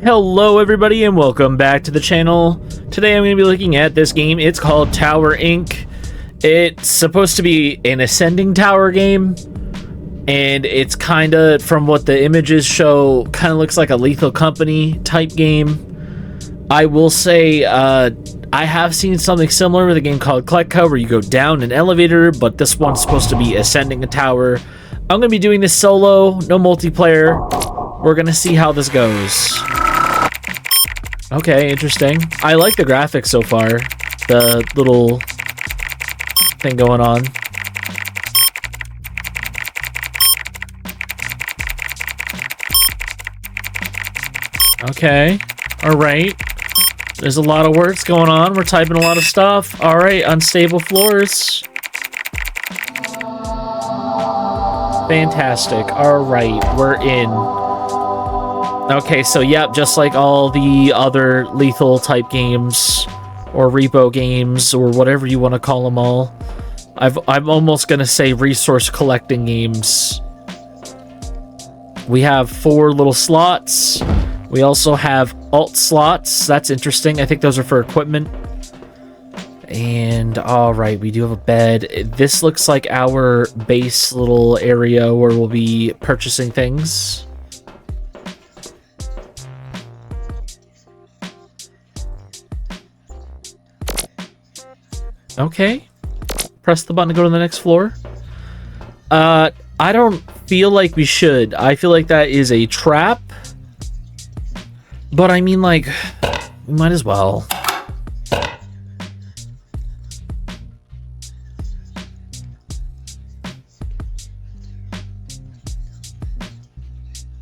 Hello everybody and welcome back to the channel. Today I'm going to be looking at this game. It's called Tower Inc. It's supposed to be an ascending tower game, and it's kind of, from what the images show, kind of looks like a Lethal Company type game. I will say I have seen something similar with a game called Kletka where you go down an elevator, but this one's supposed to be ascending a tower. I'm going to be doing this solo, no multiplayer. We're going to see how this goes. Okay, interesting. I like the graphics so far. The little thing going on. Okay. Alright. There's a lot of words going on. We're typing a lot of stuff. Alright, unstable floors. Fantastic. Alright, we're in. Okay, so yep, just like all the other Lethal type games, or repo games, or whatever you want to call them all. I'm almost gonna say resource collecting games. We have 4 little slots. We also have alt slots. That's interesting. I think those are for equipment. And alright, we do have a bed. This looks like our base little area where we'll be purchasing things. Okay. Press the button to go to the next floor. I don't feel like we should. I feel like that is a trap. But I mean, like, we might as well.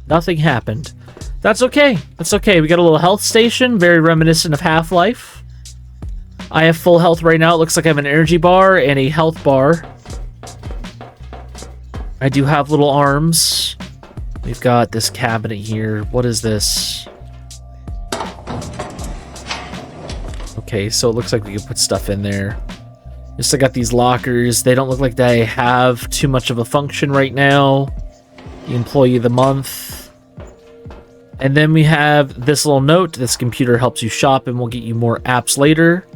Nothing happened. That's okay. That's okay. We got a little health station, very reminiscent of Half-Life. I have full health right now. It looks like I have an energy bar and a health bar. I do have little arms. We've got this cabinet here. What is this? Okay, so it looks like we can put stuff in there. Just I got these lockers. They don't look like they have too much of a function right now. The employee of the month. And then we have this little note. This computer helps you shop and will get you more apps later.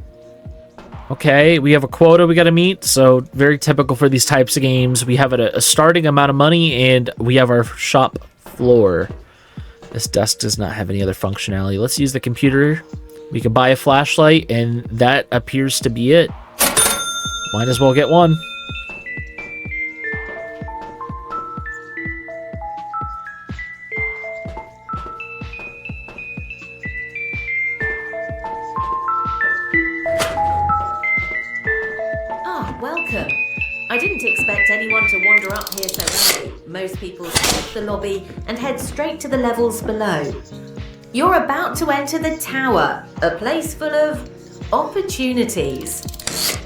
Okay, we have a quota we got to meet, so very typical for these types of games. We have a starting amount of money, and we have our shop floor. This desk does not have any other functionality. Let's use the computer. We can buy a flashlight, and that appears to be it. Might as well get one. Welcome. I didn't expect anyone to wander up here so early. Most people skip the lobby and head straight to the levels below. You're about to enter the tower, a place full of opportunities.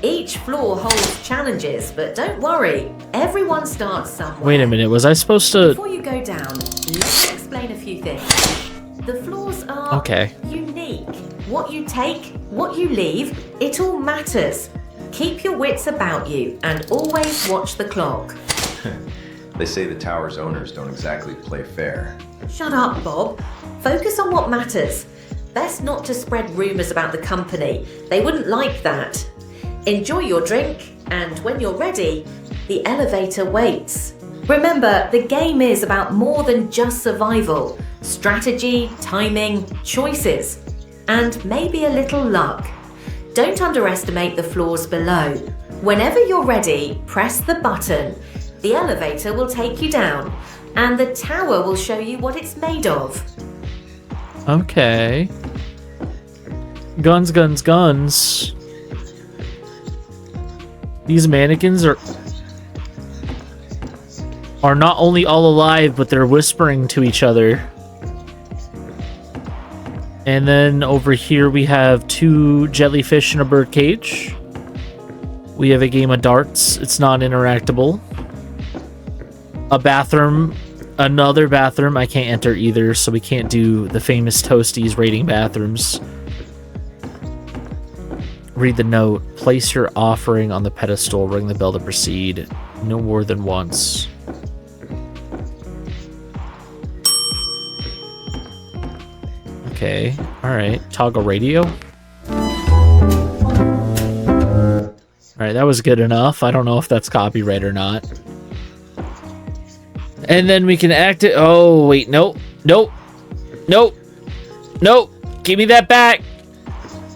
Each floor holds challenges, but don't worry, everyone starts somewhere. Wait a minute, was I supposed to... Before you go down, let me explain a few things. The floors are unique. What you take, what you leave, it all matters. Keep your wits about you and always watch the clock. They say the tower's owners don't exactly play fair. Shut up, Bob. Focus on what matters. Best not to spread rumors about the company. They wouldn't like that. Enjoy your drink, and when you're ready, the elevator waits. Remember, the game is about more than just survival. Strategy, timing, choices, and maybe a little luck. Don't underestimate the floors below. Whenever you're ready, press the button. The elevator will take you down, and the tower will show you what it's made of. Okay. Guns, guns, guns. These mannequins are not only all alive, but they're whispering to each other. And then over here we have 2 jellyfish in a bird cage. We have a game of darts. It's not interactable. A bathroom. Another bathroom. I can't enter either, so we can't do the famous Toasties rating bathrooms. Read the note. Place your offering on the pedestal. Ring the bell to proceed. No more than once. Okay. Alright. Toggle radio. Alright, that was good enough. I don't know if that's copyright or not. And then we can activate... Oh, wait. Nope. Nope. Nope. Nope. Give me that back.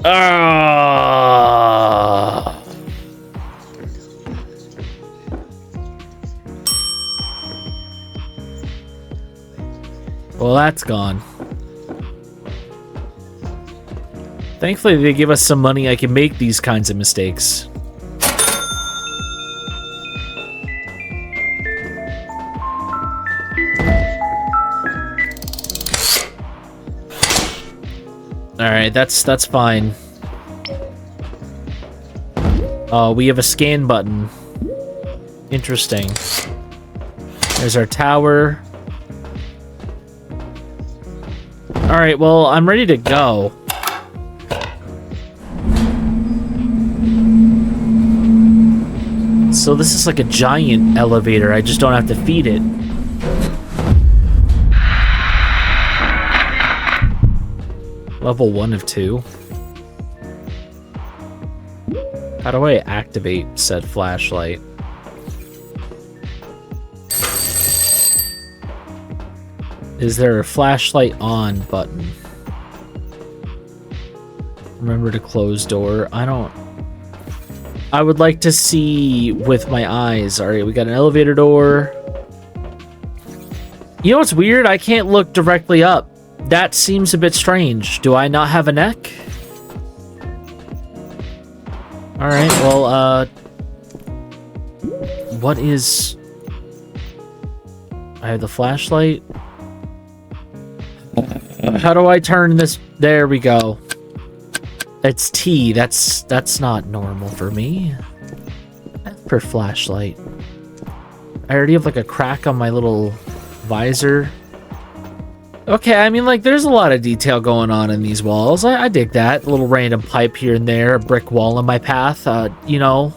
Ah. Well, that's gone. Thankfully, they give us some money. I can make these kinds of mistakes. Alright, that's fine. Oh, we have a scan button. Interesting. There's our tower. Alright, well, I'm ready to go. So this is like a giant elevator. I just don't have to feed it. Level 1 of 2. How do I activate said flashlight? Is there a flashlight on button? Remember to close door. I would like to see with my eyes. Alright, we got an elevator door. You know what's weird? I can't look directly up. That seems a bit strange. Do I not have a neck? Alright, well, what is... I have the flashlight. How do I turn this? There we go. It's T. That's not normal for me. Per flashlight. I already have like a crack on my little visor. Okay, I mean, like, there's a lot of detail going on in these walls. I dig that. A little random pipe here and there, a brick wall in my path. You know,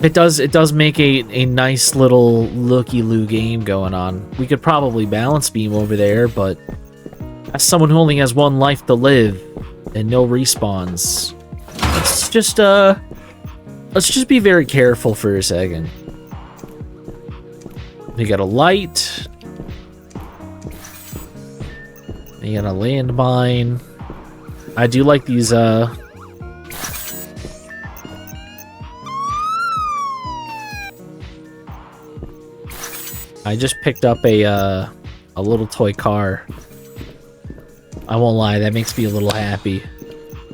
it does make a nice little looky-loo game going on. We could probably balance beam over there, but as someone who only has one life to live and no respawns, let's just be very careful for a second. We got a light. You got a landmine. I do like these, I just picked up a little toy car. I won't lie, that makes me a little happy.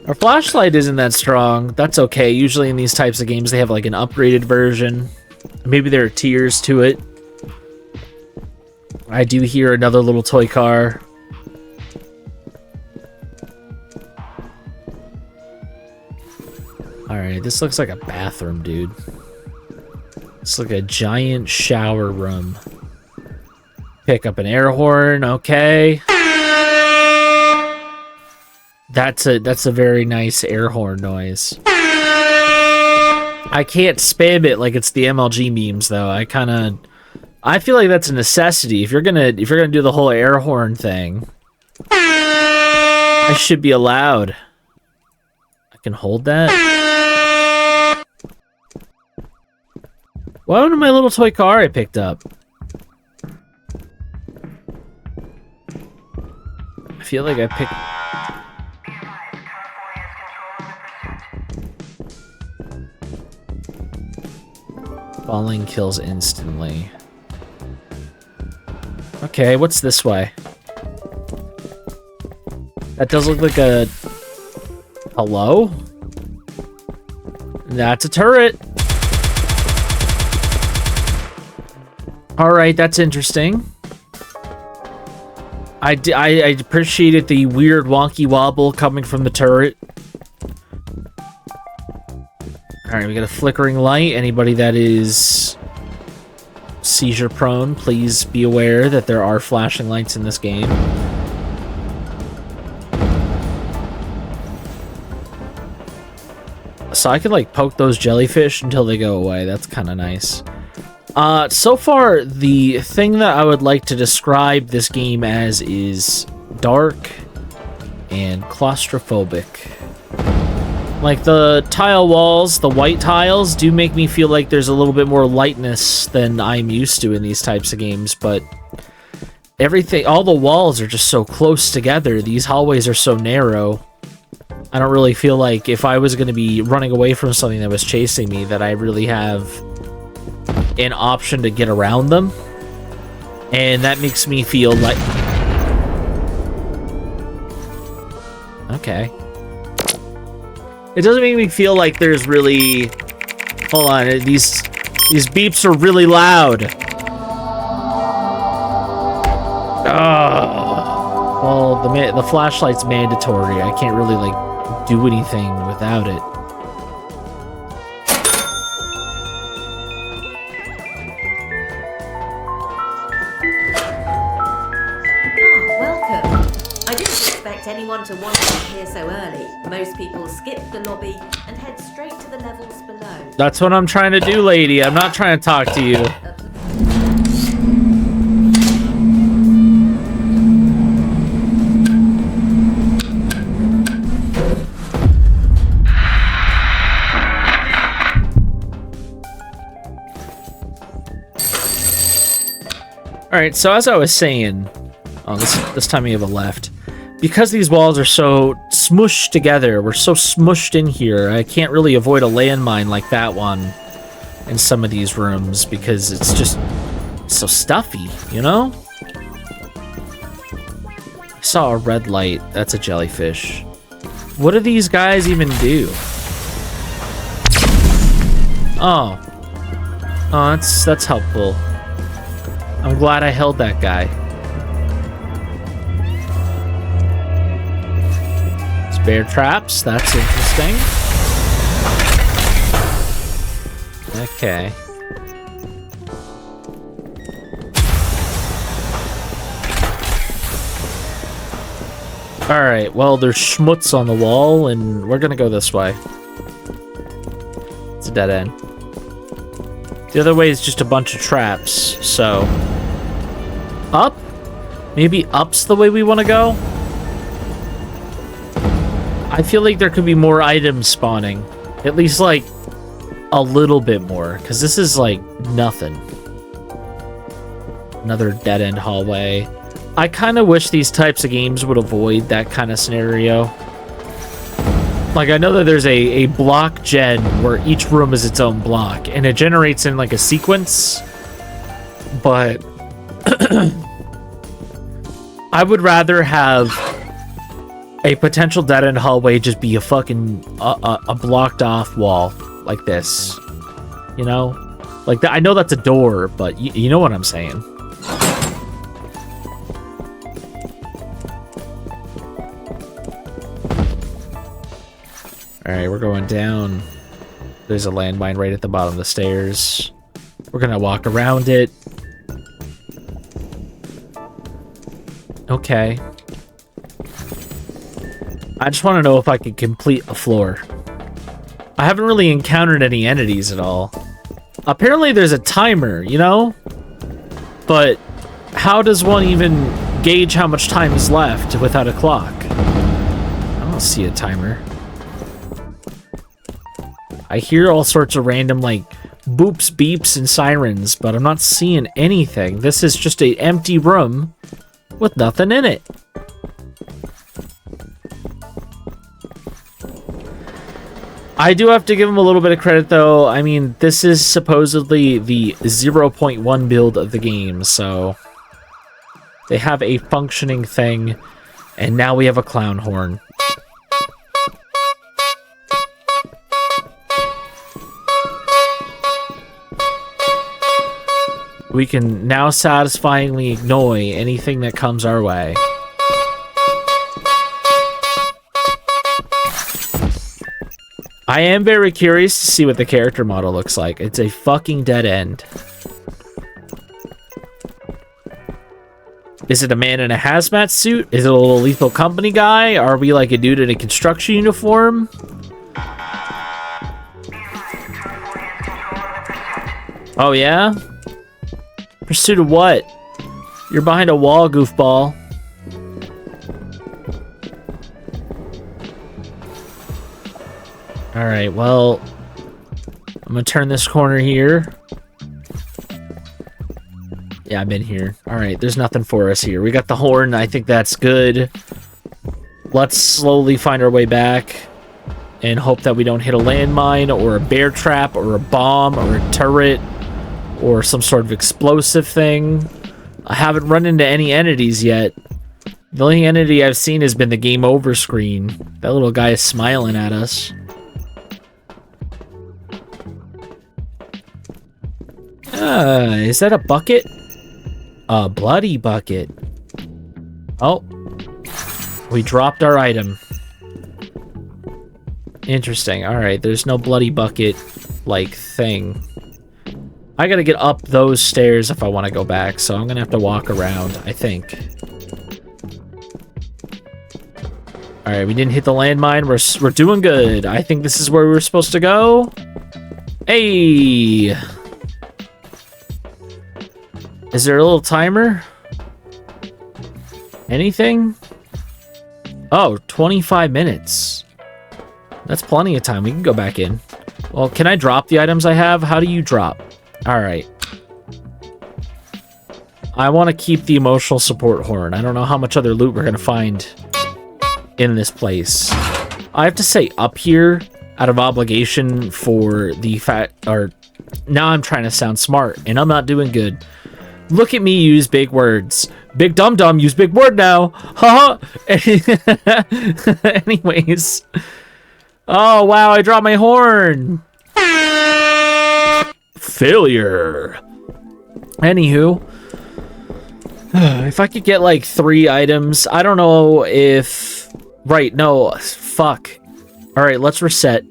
Our flashlight isn't that strong. That's okay. Usually in these types of games, they have like an upgraded version. Maybe there are tiers to it. I do hear another little toy car. Alright, this looks like a bathroom, dude. It's like a giant shower room. Pick up an air horn, okay. That's a very nice air horn noise. I can't spam it like it's the MLG memes though. I feel like that's a necessity. If you're gonna do the whole air horn thing, I should be allowed. I can hold that. What happened to my little toy car I picked up? I feel like I picked... Falling kills instantly. Okay, what's this way? That does look like a... Hello? That's a turret. Alright, that's interesting. I appreciated the weird wonky wobble coming from the turret. Alright, we got a flickering light. Anybody that is seizure prone, please be aware that there are flashing lights in this game. So I could like poke those jellyfish until they go away. That's kind of nice. So far, the thing that I would like to describe this game as is dark and claustrophobic. Like the tile walls, the white tiles do make me feel like there's a little bit more lightness than I'm used to in these types of games, but everything, all the walls are just so close together. These hallways are so narrow. I don't really feel like if I was going to be running away from something that was chasing me that I really have an option to get around them. And that makes me feel like... Okay. It doesn't make me feel like there's really... Hold on, these beeps are really loud. Well, the flashlight's mandatory. I can't really, like, do anything without it. Anyone to want to be here so early. Most people skip the lobby and head straight to the levels below. That's what I'm trying to do, lady. I'm not trying to talk to you. Alright, so as I was saying... Oh, this time we have a left. Because these walls are so smushed together, we're so smushed in here, I can't really avoid a landmine like that one in some of these rooms because it's just so stuffy, you know? I saw a red light. That's a jellyfish. What do these guys even do? Oh. Oh, that's helpful. I'm glad I held that guy. Bear traps, that's interesting. Okay. Alright, well, there's schmutz on the wall, and we're gonna go this way. It's a dead end. The other way is just a bunch of traps, so... Up? Maybe up's the way we want to go? I feel like there could be more items spawning. At least, like, a little bit more. Because this is, like, nothing. Another dead-end hallway. I kind of wish these types of games would avoid that kind of scenario. Like, I know that there's a block gen where each room is its own block. And it generates in, like, a sequence. But... I would rather have... a potential dead-end hallway just be a fucking a blocked off wall like this, you know, like that. I know that's a door, but you know what I'm saying. All right, we're going down. There's a landmine right at the bottom of the stairs. We're gonna walk around it. Okay. I just want to know if I can complete a floor. I haven't really encountered any entities at all. Apparently there's a timer, you know? But how does one even gauge how much time is left without a clock? I don't see a timer. I hear all sorts of random, like, boops, beeps, and sirens, but I'm not seeing anything. This is just an empty room with nothing in it. I do have to give them a little bit of credit, though. I mean, this is supposedly the 0.1 build of the game, so they have a functioning thing, and now we have a clown horn. We can now satisfyingly ignore anything that comes our way. I am very curious to see what the character model looks like. It's a fucking dead end. Is it a man in a hazmat suit? Is it a little Lethal Company guy? Are we like a dude in a construction uniform? Oh yeah? Pursuit of what? You're behind a wall, goofball. Alright, well, I'm gonna turn this corner here. Yeah, I'm in here. Alright, there's nothing for us here. We got the horn. I think that's good. Let's slowly find our way back and hope that we don't hit a landmine or a bear trap or a bomb or a turret or some sort of explosive thing. I haven't run into any entities yet. The only entity I've seen has been the game over screen. That little guy is smiling at us. Is that a bucket? A bloody bucket. Oh. We dropped our item. Interesting. Alright, there's no bloody bucket-like thing. I gotta get up those stairs if I want to go back, so I'm gonna have to walk around, I think. Alright, we didn't hit the landmine. We're doing good. I think this is where we were supposed to go. Hey! Is there a little timer? Anything? Oh, 25 minutes. That's plenty of time. We can go back in. Well, can I drop the items I have? How do you drop? Alright. I want to keep the emotional support horn. I don't know how much other loot we're going to find in this place. I have to say up here, out of obligation for the fact... Or, now I'm trying to sound smart, and I'm not doing good. Look at me use big words. Big dum-dum, use big word now. Haha. Anyways. Oh, wow, I dropped my horn. Failure. Anywho. If I could get like 3 items. I don't know if... Right, no. Fuck. Alright, let's reset.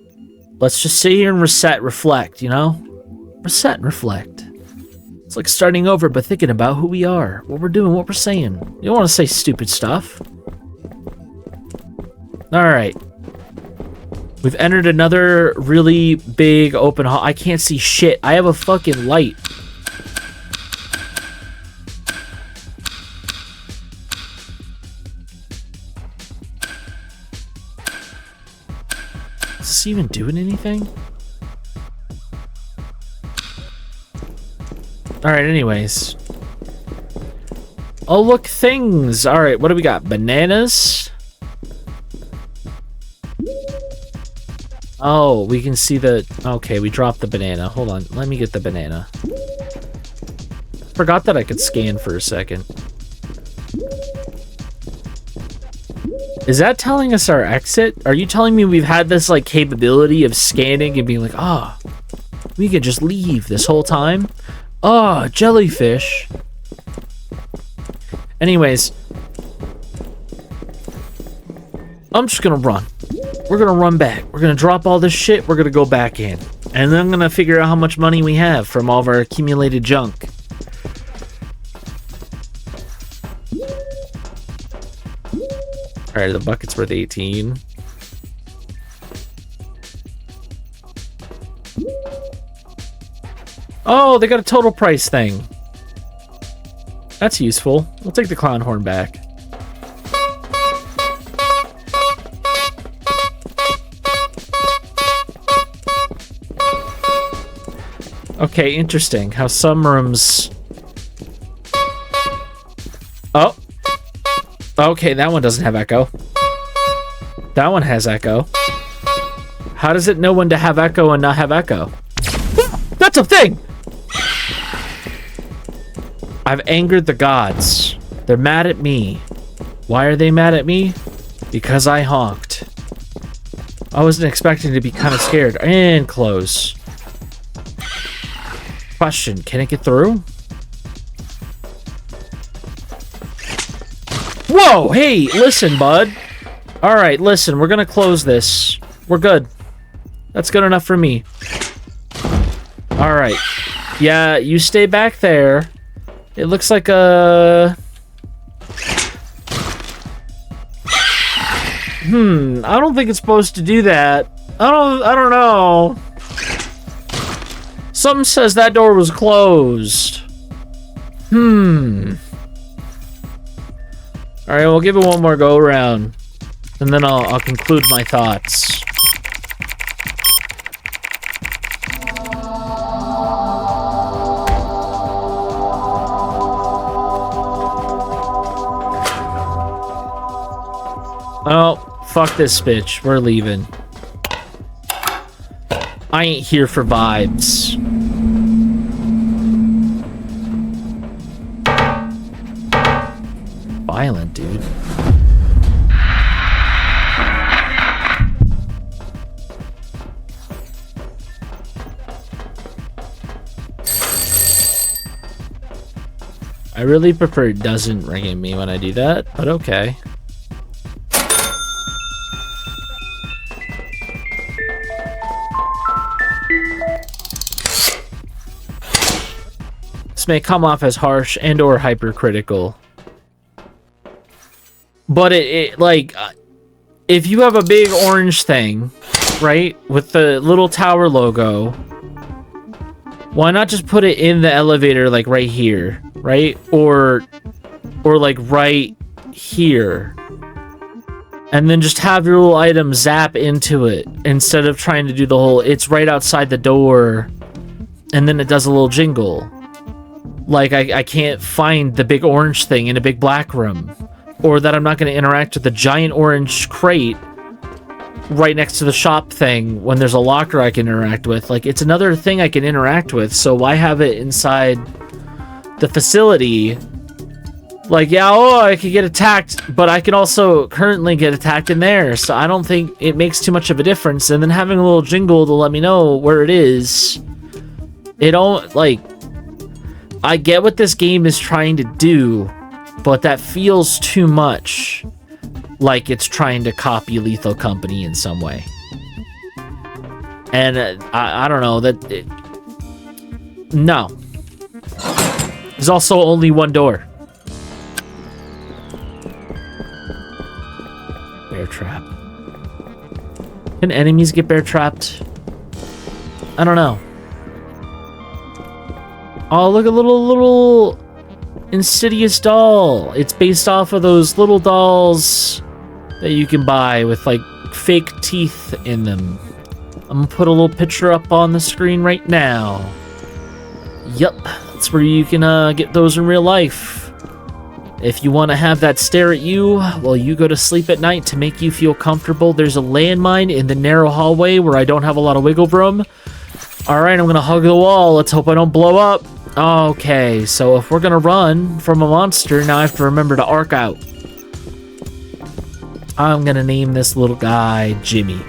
Let's just sit here and reset, reflect, you know? Reset and reflect. It's like starting over, but thinking about who we are, what we're doing, what we're saying. You don't want to say stupid stuff. Alright. We've entered another really big open hall. I can't see shit. I have a fucking light. Is this even doing anything? Alright, anyways. Oh, look, things! Alright, what do we got? Bananas? Oh, we can see the... Okay, we dropped the banana. Hold on, let me get the banana. Forgot that I could scan for a second. Is that telling us our exit? Are you telling me we've had this, like, capability of scanning and being like, ah, oh, we could just leave this whole time? Oh, jellyfish. Anyways. I'm just gonna run. We're gonna run back. We're gonna drop all this shit. We're gonna go back in. And then I'm gonna figure out how much money we have from all of our accumulated junk. Alright, the bucket's worth 18. Oh, they got a total price thing. That's useful. We'll take the clown horn back. Okay, interesting. How some rooms... Oh. Okay, that one doesn't have echo. That one has echo. How does it know when to have echo and not have echo? That's a thing! I've angered the gods. They're mad at me. Why are they mad at me? Because I honked. I wasn't expecting to be kind of scared. And close. Question, can it get through? Whoa, hey, listen, bud. Alright, listen, we're gonna close this. We're good. That's good enough for me. Alright. Yeah, you stay back there. It looks like a... I don't think it's supposed to do that. I don't know. Something says that door was closed. Alright, we'll give it one more go around. And then I'll conclude my thoughts. Oh, fuck this bitch. We're leaving. I ain't here for vibes. Violent, dude. I really prefer it doesn't ring at me when I do that, but okay. This may come off as harsh and or hypercritical. But it like, if you have a big orange thing, right, with the little tower logo, why not just put it in the elevator, like right here, right? Or like right here. And then just have your little item zap into it instead of trying to do the whole, it's right outside the door, and then it does a little jingle. Like, I can't find the big orange thing in a big black room. Or that I'm not going to interact with the giant orange crate right next to the shop thing when there's a locker I can interact with. Like, it's another thing I can interact with, so why have it inside the facility? Like, yeah, oh, I could get attacked, but I can also currently get attacked in there, so I don't think it makes too much of a difference. And then having a little jingle to let me know where it is, it don't, like, I get what this game is trying to do, but that feels too much like it's trying to copy Lethal Company in some way. And I don't know, no. There's also only one door. Bear trap. Can enemies get bear trapped? I don't know. Oh, look, a little Insidious doll. It's based off of those little dolls that you can buy with like fake teeth in them. I'm gonna put a little picture up on the screen right now. Yup, that's where you can get those in real life. If you want to have that stare at you while you go to sleep at night to make you feel comfortable, there's a landmine in the narrow hallway where I don't have a lot of wiggle room. Alright, I'm gonna hug the wall. Let's hope I don't blow up. Okay, so if we're gonna run from a monster, now I have to remember to arc out. I'm gonna name this little guy Jimmy.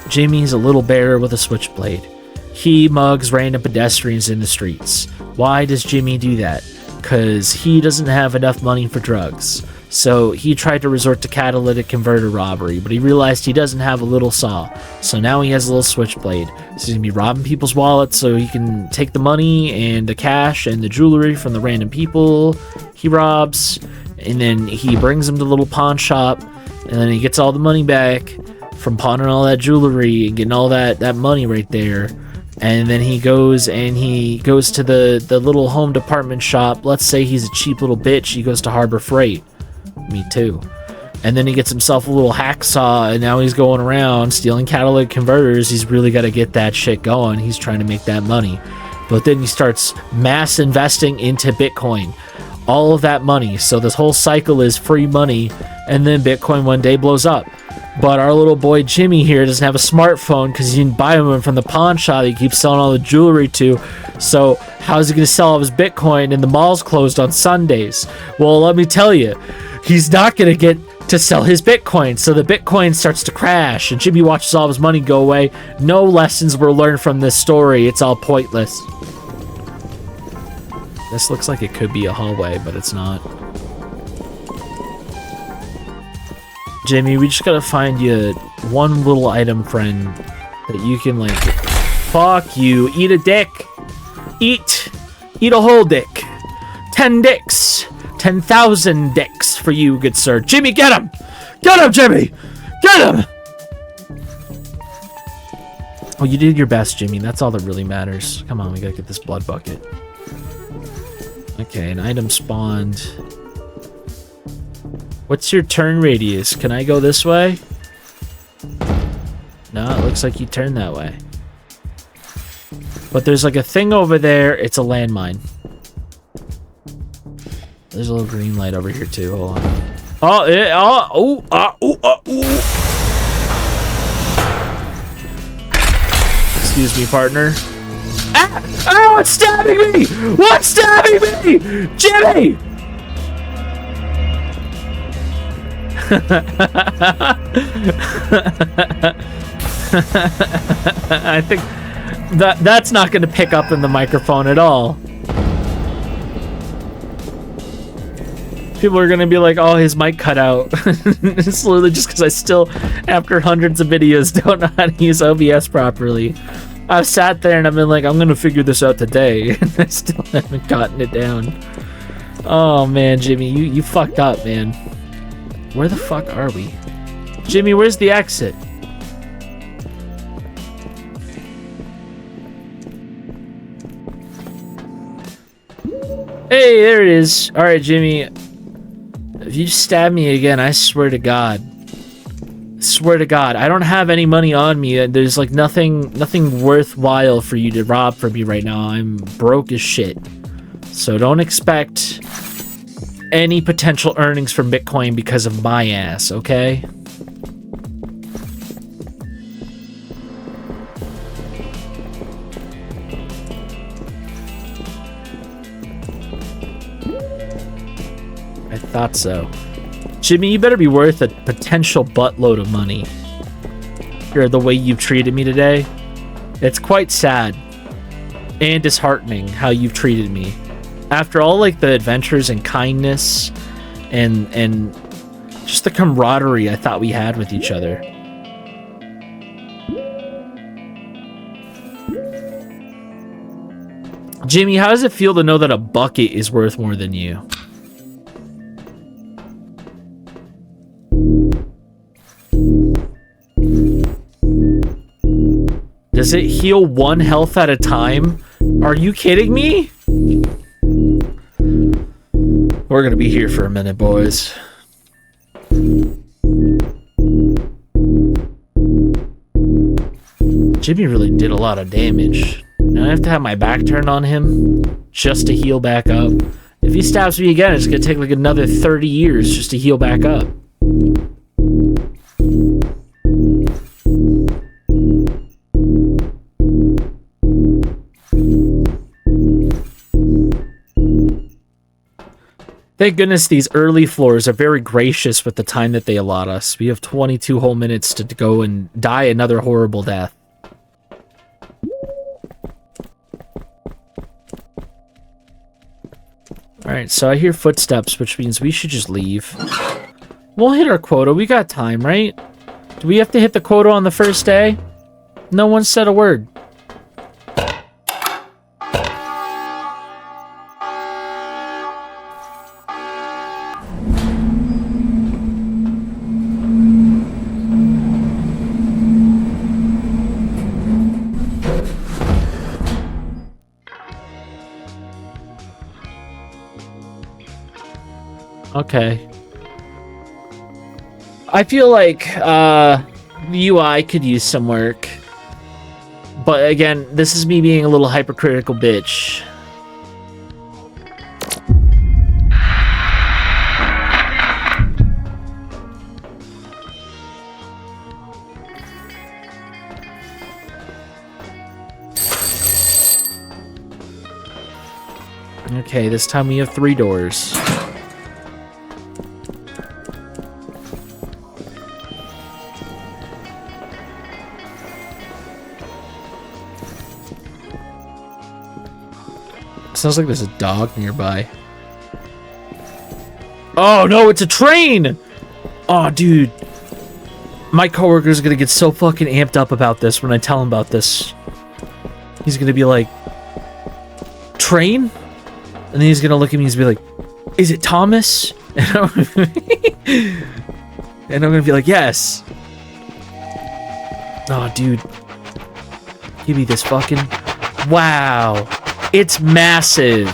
Jimmy's a little bear with a switchblade. He mugs random pedestrians in the streets. Why does Jimmy do that? Because he doesn't have enough money for drugs. So he tried to resort to catalytic converter robbery, but he realized he doesn't have a little saw. So now he has a little switchblade. So he's gonna be robbing people's wallets so he can take the money and the cash and the jewelry from the random people he robs. And then he brings them to the little pawn shop, and then he gets all the money back from pawning all that jewelry and getting all that money right there. And then he goes to the little home department shop. Let's say he's a cheap little bitch. He goes to Harbor Freight. Me too. And then he gets himself a little hacksaw, and now he's going around stealing catalytic converters. He's really got to get that shit going. He's trying to make that money. But then he starts mass investing into Bitcoin. All of that money. So this whole cycle is free money, and then Bitcoin one day blows up. But our little boy Jimmy here doesn't have a smartphone because he didn't buy one from the pawn shop he keeps selling all the jewelry to. So how's he going to sell all his Bitcoin and the mall's closed on Sundays? Well, let me tell you, he's not going to get to sell his Bitcoin. So the Bitcoin starts to crash and Jimmy watches all of his money go away. No lessons were learned from this story. It's all pointless. This looks like it could be a hallway, but it's not. Jimmy, we just gotta find you one little item friend that you can, like, fuck you, eat a dick. Eat a whole dick. 10 dicks. 10,000 dicks for you, good sir. Jimmy, get him! Get him, Jimmy! Get him! Oh, you did your best, Jimmy. That's all that really matters. Come on, we gotta get this blood bucket. Okay, an item spawned. What's your turn radius? Can I go this way? No, it looks like you turn that way. But there's like a thing over there. It's a landmine. There's a little green light over here too. Hold on. Oh, ooh. Excuse me, partner. Ah! Oh, what's stabbing me? What's stabbing me? Jimmy! I think that's not going to pick up in the microphone at all. People are going to be like, oh, his mic cut out. It's literally just because I still, after hundreds of videos, don't know how to use OBS properly. I've sat there and I've been like, I'm going to figure this out today. And I still haven't gotten it down. Oh, man, Jimmy, you fucked up, man. Where the fuck are we? Jimmy, where's the exit? Hey, there it is. All right, Jimmy. If you stab me again, I swear to God. I swear to God, I don't have any money on me. There's like nothing worthwhile for you to rob from me right now. I'm broke as shit. So don't expect any potential earnings from Bitcoin because of my ass, okay? I thought so. Jimmy, you better be worth a potential buttload of money. Or the way you've treated me today. It's quite sad and disheartening how you've treated me. After all, like, the adventures and kindness and just the camaraderie I thought we had with each other. Jimmy, how does it feel to know that a bucket is worth more than you? Does it heal 1 health at a time? Are you kidding me? We're gonna be here for a minute, boys. Jimmy really did a lot of damage. And I have to have my back turned on him just to heal back up. If he stabs me again, it's gonna take like another 30 years just to heal back up. Thank goodness these early floors are very gracious with the time that they allot us. We have 22 whole minutes to go and die another horrible death. Alright, so I hear footsteps, which means we should just leave. We'll hit our quota. We got time, right? Do we have to hit the quota on the first day? No one said a word. Okay. I feel like the UI could use some work. But again, this is me being a little hypercritical bitch. Okay, this time we have 3 doors. Sounds like there's a dog nearby. Oh no, it's a train! Oh, dude. My coworker's gonna get so fucking amped up about this when I tell him about this. He's gonna be like, train? And then he's gonna look at me and be like, is it Thomas? And I'm gonna be like, yes. Oh, dude. Give me this fucking... Wow. It's massive.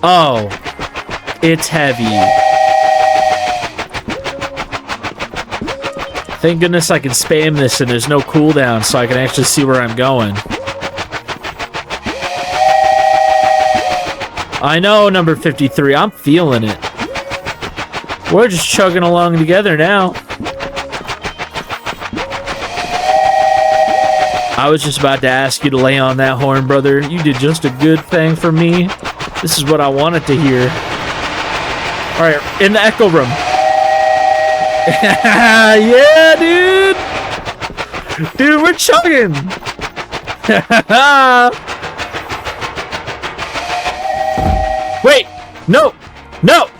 Oh. It's heavy. Thank goodness I can spam this and there's no cooldown so I can actually see where I'm going. I know, number 53. I'm feeling it. We're just chugging along together now. I was just about to ask you to lay on that horn, brother. You did just a good thing for me. This is what I wanted to hear. All right, in the echo room. Yeah, dude. Dude, we're chugging. Wait, no, no.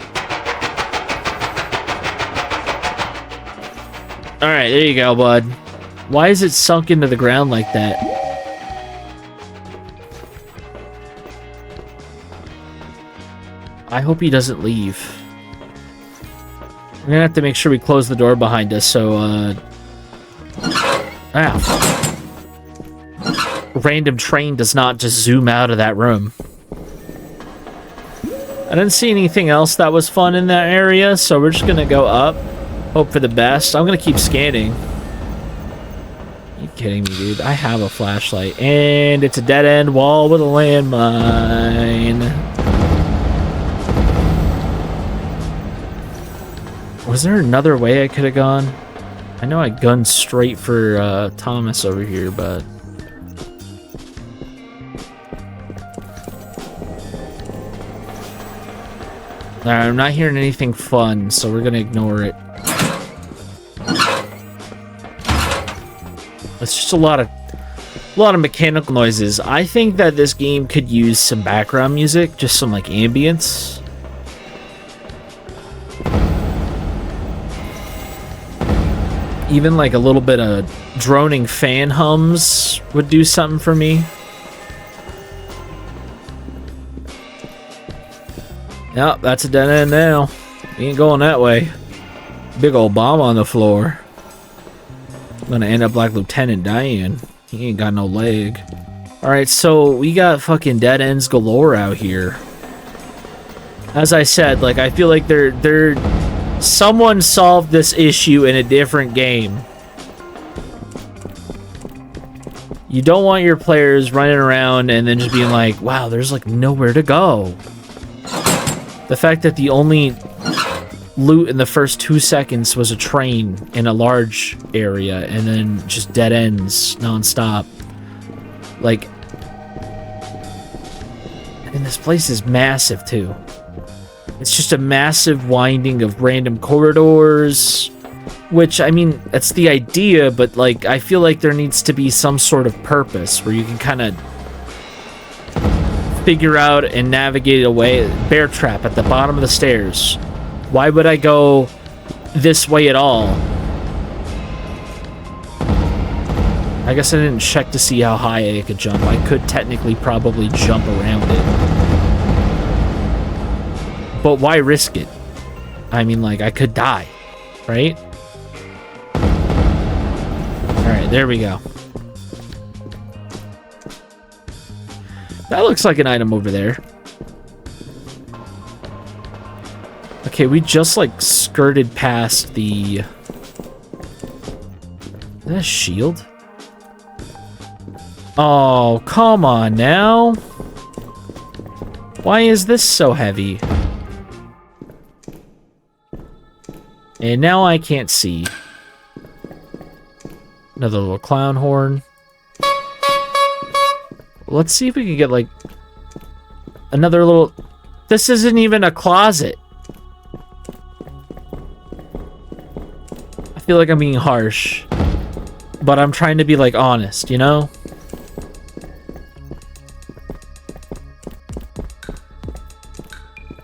All right, there you go, bud. Why is it sunk into the ground like that? I hope he doesn't leave. We're gonna have to make sure we close the door behind us, so, random train does not just zoom out of that room. I didn't see anything else that was fun in that area, so we're just gonna go up. Hope for the best. I'm gonna keep scanning. You kidding me, dude? I have a flashlight, and it's a dead-end wall with a landmine. Was there another way I could have gone? I know I gunned straight for Thomas over here, but... Alright, I'm not hearing anything fun, so we're gonna ignore it. It's just a lot of mechanical noises. I think that this game could use some background music, just some like ambience. Even like a little bit of droning fan hums would do something for me. Yep, that's a dead end now. We ain't going that way. Big old bomb on the floor. I'm gonna end up like Lieutenant Dan. He ain't got no leg. Alright, so we got fucking dead ends galore out here. As I said, like, I feel like someone solved this issue in a different game. You don't want your players running around and then just being like, wow, there's like nowhere to go. The fact that the only loot in the first 2 seconds was a train in a large area and then just dead ends non-stop. Like, and this place is massive too. It's just a massive winding of random corridors, which, I mean, that's the idea, but like, I feel like there needs to be some sort of purpose where you can kind of figure out and navigate away. Bear trap at the bottom of the stairs. Why would I go this way at all? I guess I didn't check to see how high I could jump. I could technically probably jump around it. But why risk it? I mean, like, I could die, right? Alright, there we go. That looks like an item over there. Okay, we just, like, skirted past the... Is that a shield? Oh, come on now. Why is this so heavy? And now I can't see. Another little clown horn. Let's see if we can get, like, another little... This isn't even a closet. I feel like I'm being harsh. But I'm trying to be, like, honest, you know?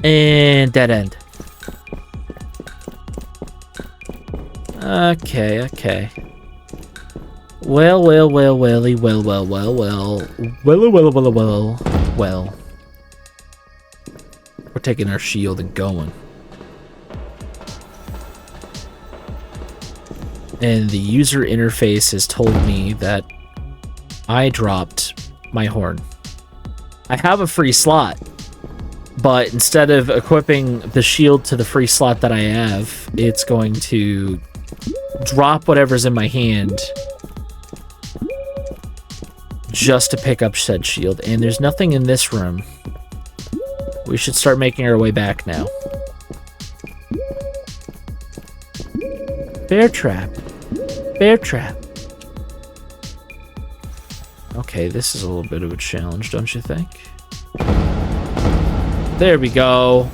And dead end. Okay, okay. Well. Well. We're taking our shield and going. And the user interface has told me that I dropped my horn. I have a free slot, but instead of equipping the shield to the free slot that I have, it's going to drop whatever's in my hand just to pick up said shield. And there's nothing in this room. We should start making our way back now. Bear trap. Bear trap. Okay, this is a little bit of a challenge, don't you think? There we go.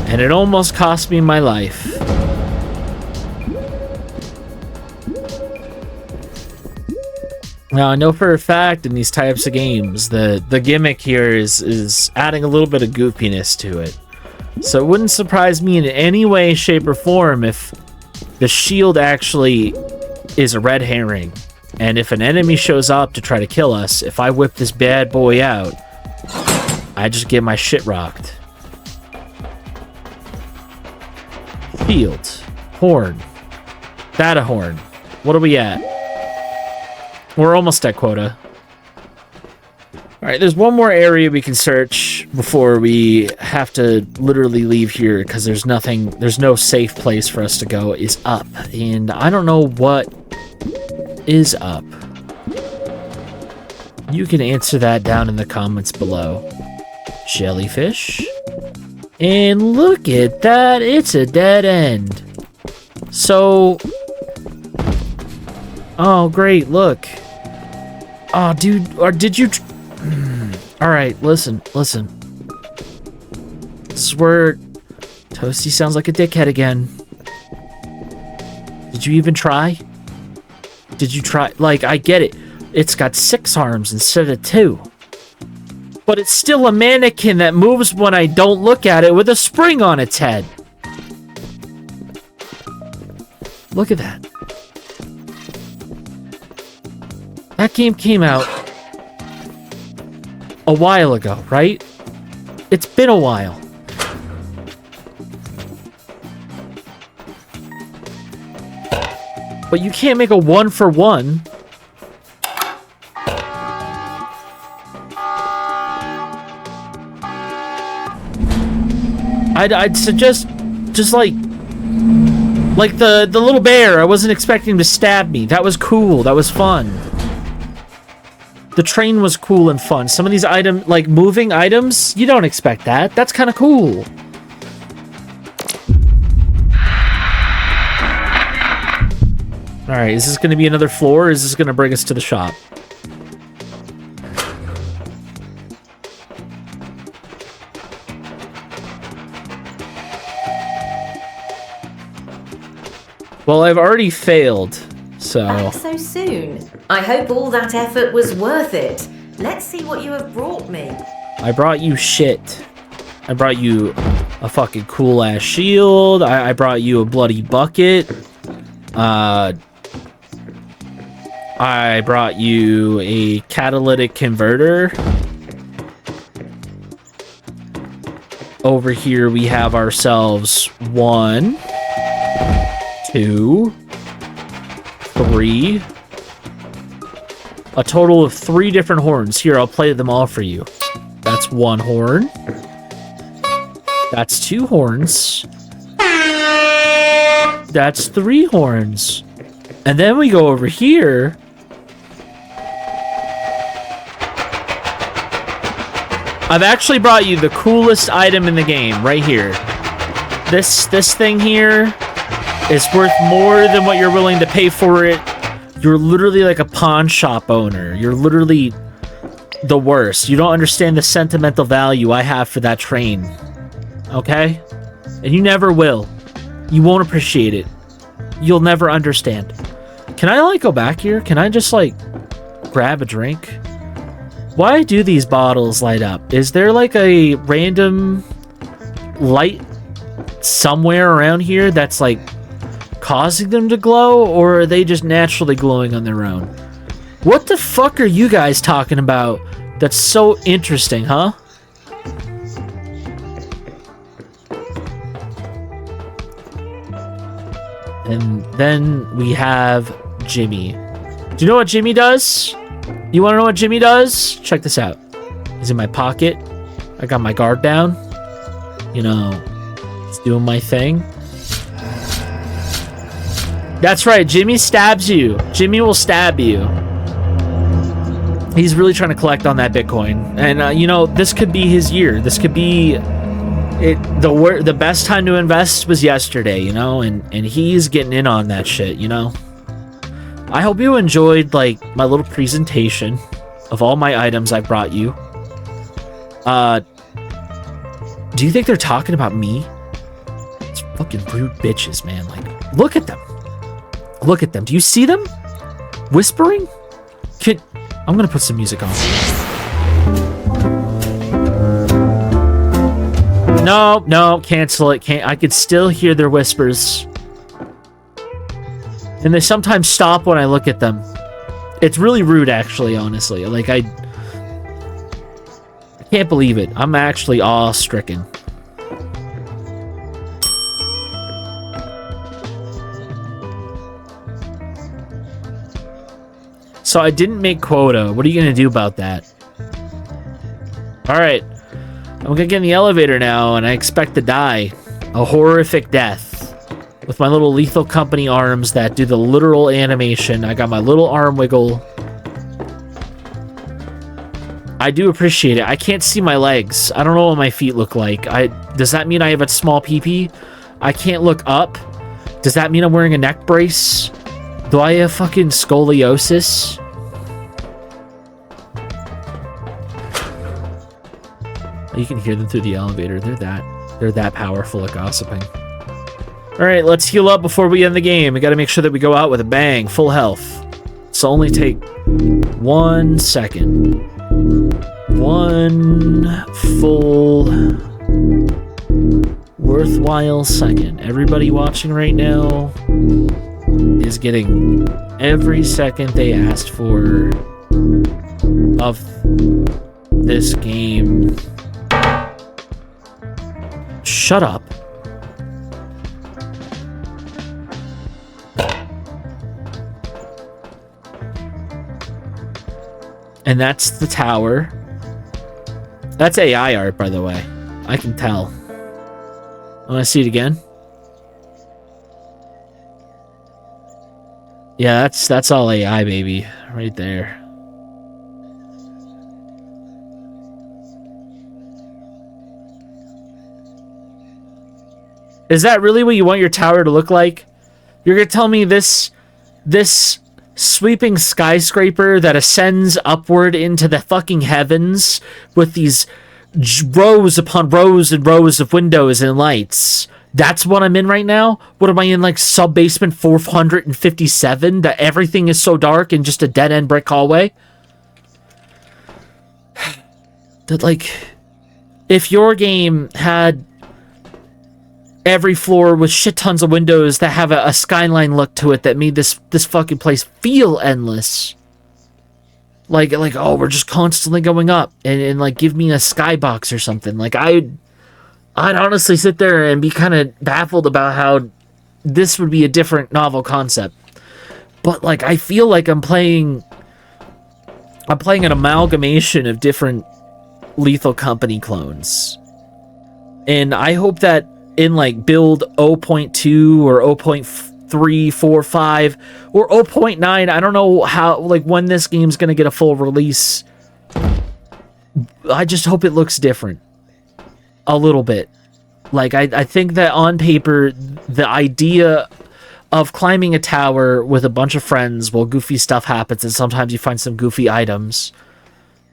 And it almost cost me my life. Now, I know for a fact in these types of games, the gimmick here is adding a little bit of goofiness to it. So it wouldn't surprise me in any way, shape, or form if the shield actually is a red herring. And if an enemy shows up to try to kill us, if I whip this bad boy out, I just get my shit rocked. Shield. Horn. Data horn. What are we at? We're almost at quota. Alright, there's one more area we can search before we have to literally leave here because there's no safe place for us to go. Is up. And I don't know what is up. You can answer that down in the comments below. Jellyfish. And look at that, it's a dead end. So... Oh, great, look. Oh, dude, or did you... Alright, listen. This is where Toasty sounds like a dickhead again. Did you even try? Did you try? Like, I get it. It's got 6 arms instead of 2. But it's still a mannequin that moves when I don't look at it with a spring on its head. Look at that. That game came out a while ago, right? It's been a while. But you can't make a 1-for-1. I'd suggest just like the little bear. I wasn't expecting him to stab me. That was cool. That was fun. The train was cool and fun. Some of these items, like moving items, you don't expect that. That's kind of cool. Alright, is this going to be another floor, or is this going to bring us to the shop? Well, I've already failed, so... Back so soon. I hope all that effort was worth it. Let's see what you have brought me. I brought you shit. I brought you a fucking cool-ass shield. I brought you a bloody bucket. I brought you a catalytic converter. Over here we have ourselves 1, 2, 3. A total of 3 different horns. Here, I'll play them all for you. That's 1 horn. That's 2 horns. That's 3 horns. And then we go over here. I've actually brought you the coolest item in the game right here. This thing here is worth more than what you're willing to pay for it. You're literally like a pawn shop owner. You're literally the worst. You don't understand the sentimental value I have for that train. Okay? And you never will. You won't appreciate it. You'll never understand. Can I, like, go back here? Can I just, like, grab a drink? Why do these bottles light up? Is there, like, a random light somewhere around here that's, like, causing them to glow, or are they just naturally glowing on their own? What the fuck are you guys talking about that's so interesting, huh? And then we have Jimmy. Do you know what Jimmy does? You want to know what Jimmy does? Check this out. He's in my pocket. I got my guard down. You know, he's doing my thing. That's right, Jimmy stabs you. Jimmy will stab you. He's really trying to collect on that Bitcoin. And, you know, this could be his year. This could be The best time to invest was yesterday, you know, and he's getting in on that shit, you know. I hope you enjoyed like my little presentation of all my items I brought you. Do you think they're talking about me? It's fucking rude bitches, man. Like, look at them. Look at them. Do you see them? Whispering? I'm gonna put some music on. No, cancel it. I could still hear their whispers. And they sometimes stop when I look at them. It's really rude, actually, honestly. Like, I can't believe it. I'm actually awe-stricken. So I didn't make quota. What are you going to do about that? Alright. I'm going to get in the elevator now, and I expect to die. A horrific death. With my little Lethal Company arms that do the literal animation. I got my little arm wiggle. I do appreciate it. I can't see my legs. I don't know what my feet look like. Does that mean I have a small pee-pee? I can't look up. Does that mean I'm wearing a neck brace? Do I have fucking scoliosis? You can hear them through the elevator. They're that powerful at gossiping. Alright, let's heal up before we end the game. We gotta make sure that we go out with a bang, full health. So only take 1 second. One full worthwhile second. Everybody watching right now is getting every second they asked for of this game. Shut up. And that's the tower. That's AI art, by the way. I can tell. I want to see it again. Yeah, that's all AI, baby. Right there. Is that really what you want your tower to look like? You're gonna tell me this sweeping skyscraper that ascends upward into the fucking heavens with these rows upon rows and rows of windows and lights. That's what I'm in right now? What am I in, like, sub-basement 457? That everything is so dark and just a dead-end brick hallway? That, like, if your game had every floor with shit tons of windows that have a skyline look to it that made this fucking place feel endless. Like, oh, we're just constantly going up and like, give me a skybox or something. Like, I'd honestly sit there and be kind of baffled about how this would be a different novel concept. But, like, I feel like I'm playing an amalgamation of different Lethal Company clones. And I hope that in like build 0.2 or 0.345 or 0.9, I don't know how, like, when this game's gonna get a full release. I just hope it looks different a little bit. Like, I think that on paper the idea of climbing a tower with a bunch of friends while goofy stuff happens and sometimes you find some goofy items,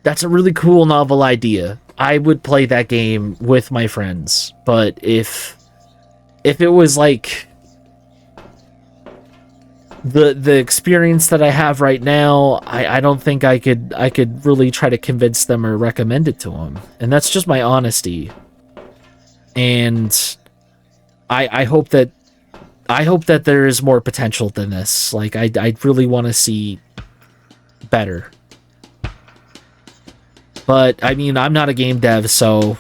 that's a really cool novel idea. I would play that game with my friends, but if it was like the experience that I have right now, I don't think I could really try to convince them or recommend it to them. And that's just my honesty. And I hope that there is more potential than this. Like, I really want to see better. But, I mean, I'm not a game dev, so